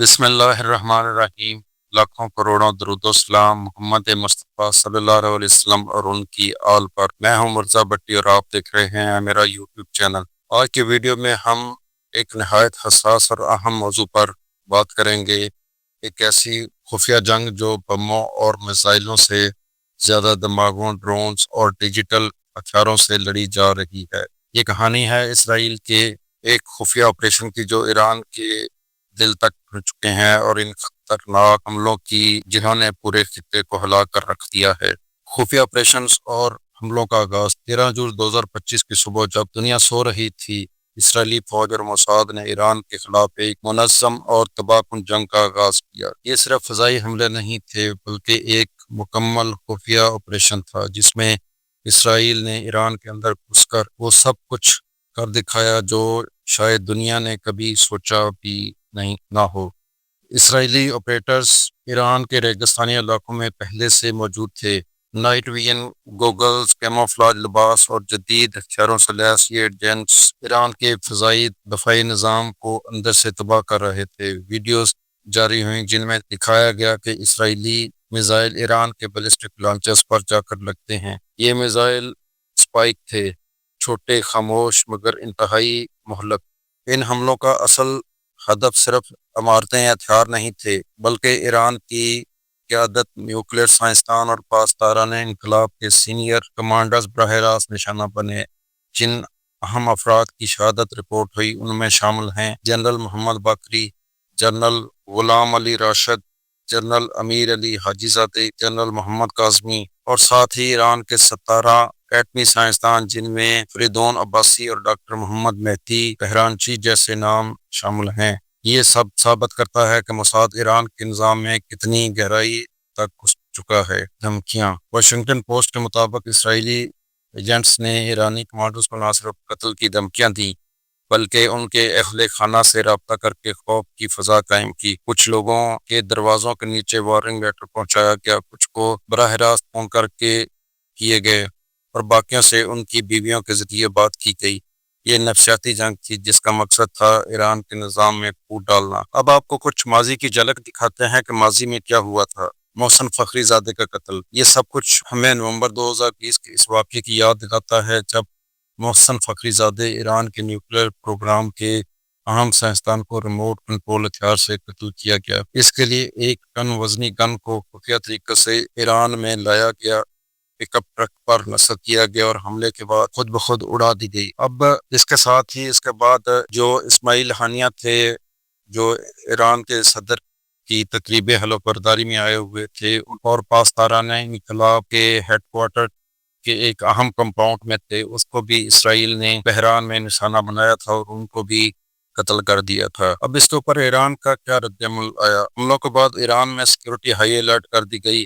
بسم اللہ الرحمن الرحیم۔ لاکھوں کروڑوں درود و سلام محمد مصطفیٰ صلی اللہ علیہ وسلم اور ان کی آل پر۔ میں ہوں مرزا بٹی اور آپ دیکھ رہے ہیں میرا یوٹیوب چینل۔ آج کی ویڈیو میں ہم ایک نہایت حساس اور اہم موضوع پر بات کریں گے، ایک ایسی خفیہ جنگ جو بموں اور میزائلوں سے زیادہ دماغوں، ڈرونز اور ڈیجیٹل ہتھیاروں سے لڑی جا رہی ہے۔ یہ کہانی ہے اسرائیل کے ایک خفیہ آپریشن کی جو ایران کے دل تک پہنچ چکے ہیں اور ان خطرناک حملوں کی جنہوں نے پورے خطے کو ہلا کر رکھ دیا ہے۔ خفیہ آپریشنز اور حملوں کا آغاز 13 جون 2025 کی صبح جب دنیا سو رہی تھی، اسرائیلی فوج اور موساد نے ایران کے خلاف ایک منظم اور تباہ کن جنگ کا آغاز کیا۔ یہ صرف فضائی حملے نہیں تھے بلکہ ایک مکمل خفیہ آپریشن تھا جس میں اسرائیل نے ایران کے اندر گھس کر وہ سب کچھ کر دکھایا جو شاید دنیا نے کبھی سوچا بھی نہ ہو۔ اسرائیلی آپریٹرز ایران کے ریگستانی علاقوں میں پہلے سے موجود تھے۔ نائٹ ویژن گوگلز، کیموفلاج لباس اور جدید ہتھیاروں سے لیس یہ ایجنٹس ایران کے فضائی دفاعی نظام کو اندر سے تباہ کر رہے تھے۔ ویڈیوز جاری ہوئیں جن میں دکھایا گیا کہ اسرائیلی میزائل ایران کے بیلسٹک لانچرز پر جا کر لگتے ہیں۔ یہ میزائل اسپائک تھے، چھوٹے، خاموش مگر انتہائی مہلک۔ ان حملوں کا اصل ہدف صرف عمارتیں یا ہتھیار نہیں تھے بلکہ ایران کی قیادت، نیوکلیئر سائنسدان اور پاسداران انقلاب کے سینئر کمانڈرز براہ راست نشانہ بنے۔ جن اہم افراد کی شہادت رپورٹ ہوئی ان میں شامل ہیں جنرل محمد باقری، جنرل غلام علی راشد، جنرل امیر علی حاجی زادہ، جنرل محمد کاظمی اور ساتھ ہی ایران کے 17 ایٹمی سائنسدان جن میں فریدون عباسی اور ڈاکٹر محمد مہدی تہرانچی جیسے نام شامل ہیں۔ یہ سب ثابت کرتا ہے کہ موساد ایران کے نظام میں کتنی گہرائی تک گھس چکا ہے۔ دھمکیاں۔ واشنگٹن پوسٹ کے مطابق اسرائیلی ایجنٹس نے ایرانی کمانڈرز کو نہ صرف قتل کی دھمکیاں دیں بلکہ ان کے اہل خانہ سے رابطہ کر کے خوف کی فضا قائم کی۔ کچھ لوگوں کے دروازوں کے نیچے وارننگ لیٹر پہنچایا گیا، کچھ کو براہ راست فون کر کے کیے گئے اور باقیوں سے ان کی بیویوں کے ذریعے بات کی گئی۔ یہ نفسیاتی جنگ تھی جس کا مقصد تھا ایران کے نظام میں پھوٹ ڈالنا۔ اب آپ کو کچھ ماضی کی جھلک دکھاتے ہیں کہ ماضی میں کیا ہوا تھا۔ محسن فخری زادہ کا قتل۔ یہ سب کچھ ہمیں نومبر 2020 کے اس واقعے کی یاد دلاتا ہے جب محسن فخری زادہ ایران کے نیوکلیئر پروگرام کے اہم سائنسدان کو ریموٹ کنٹرول ہتھیار سے قتل کیا گیا۔ اس کے لیے ایک ٹن وزنی گن کو خفیہ طریقے سے ایران میں لایا گیا، پک اپ ٹرک پر نصب کیا گیا اور حملے کے بعد خود بخود اڑا دی گئی۔ اب اس کے ساتھ ہی اس کے بعد جو اسماعیل ہانیہ تھے جو ایران کے صدر کی تقریب حلف برداری میں آئے ہوئے تھے اور پاسداران انقلاب کے ہیڈ کوارٹر کے ایک اہم کمپاؤنڈ میں تھے، اس کو بھی اسرائیل نے بحران میں نشانہ بنایا تھا اور ان کو بھی قتل کر دیا تھا۔ اب اس کے اوپر ایران کا کیا رد عمل آیا؟ حملوں کے بعد ایران میں سیکیورٹی ہائی الرٹ کر دی گئی،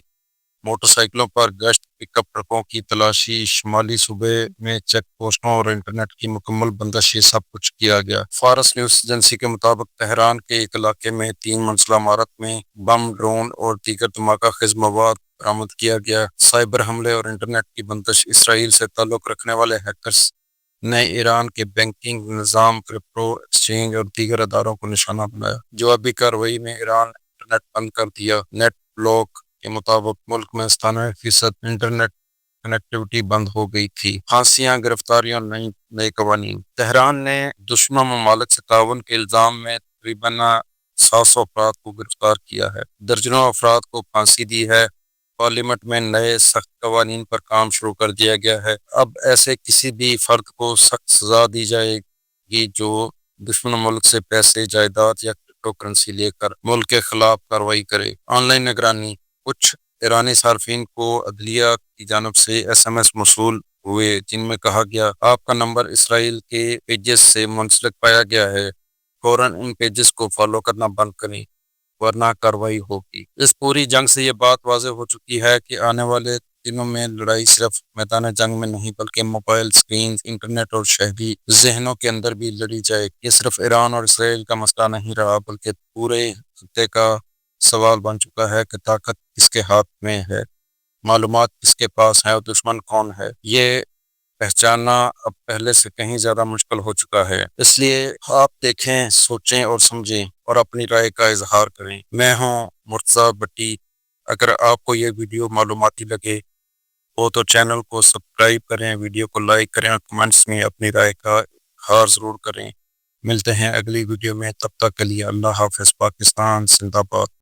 موٹر سائیکلوں پر گشت، پک اپ ٹرکوں کی تلاشی، شمالی صوبے میں چیک پوسٹوں اور انٹرنیٹ کی مکمل بندش، یہ سب کچھ کیا گیا۔ فارس نیوز ایجنسی کے مطابق تہران کے ایک علاقے میں 3 منزلہ عمارت میں بم، ڈرون اور دیگر دھماکہ خیز مواد برآمد کیا گیا۔ سائبر حملے اور انٹرنیٹ کی بندش۔ اسرائیل سے تعلق رکھنے والے ہیکرز نے ایران کے بینکنگ نظام، کرپٹو ایکسچینج اور دیگر اداروں کو نشانہ بنایا۔ جوابی کارروائی میں ایران نے انٹرنیٹ بند کر دیا۔ نیٹ بلاک کے مطابق ملک میں 97% انٹرنیٹ کنیکٹیوٹی بند ہو گئی تھی۔ پھانسیاں، گرفتاریاں، نئے قوانین۔ تہران نے دشمن ممالک سے تعاون کے الزام میں تقریباً 700 افراد کو گرفتار کیا ہے، درجنوں افراد کو پھانسی دی ہے۔ پارلیمنٹ میں نئے سخت قوانین پر کام شروع کر دیا گیا ہے۔ اب ایسے کسی بھی فرد کو سخت سزا دی جائے گی جو دشمن ملک سے پیسے، جائیداد یا کرپٹو کرنسی لے کر ملک کے خلاف کارروائی کرے۔ آن لائن نگرانی۔ کچھ ایرانی صارفین کو عدلیہ کی جانب سے SMS موصول ہوئے جن میں کہا گیا آپ کا نمبر اسرائیل کے پیجز سے منسلک پایا گیا ہے، فوراً ان پیجز کو فالو کرنا بند کریں ورنہ کارروائی ہوگی۔ اس پوری جنگ سے یہ بات واضح ہو چکی ہے کہ آنے والے دنوں میں لڑائی صرف میدان جنگ میں نہیں بلکہ موبائل سکرین، انٹرنیٹ اور شہری ذہنوں کے اندر بھی لڑی جائے گی۔ یہ صرف ایران اور اسرائیل کا مسئلہ نہیں رہا بلکہ پورے خطے کا سوال بن چکا ہے کہ طاقت کس کے ہاتھ میں ہے، معلومات کس کے پاس ہے اور دشمن کون ہے۔ یہ پہچاننا اب پہلے سے کہیں زیادہ مشکل ہو چکا ہے، اس لیے آپ دیکھیں، سوچیں اور سمجھیں اور اپنی رائے کا اظہار کریں۔ میں ہوں مرتضیٰ بٹی۔ اگر آپ کو یہ ویڈیو معلوماتی لگے وہ تو چینل کو سبسکرائب کریں، ویڈیو کو لائک کریں اور کمنٹس میں اپنی رائے کا اظہار ضرور کریں۔ ملتے ہیں اگلی ویڈیو میں، تب تک کے لیے اللہ حافظ۔ پاکستان زندہ باد۔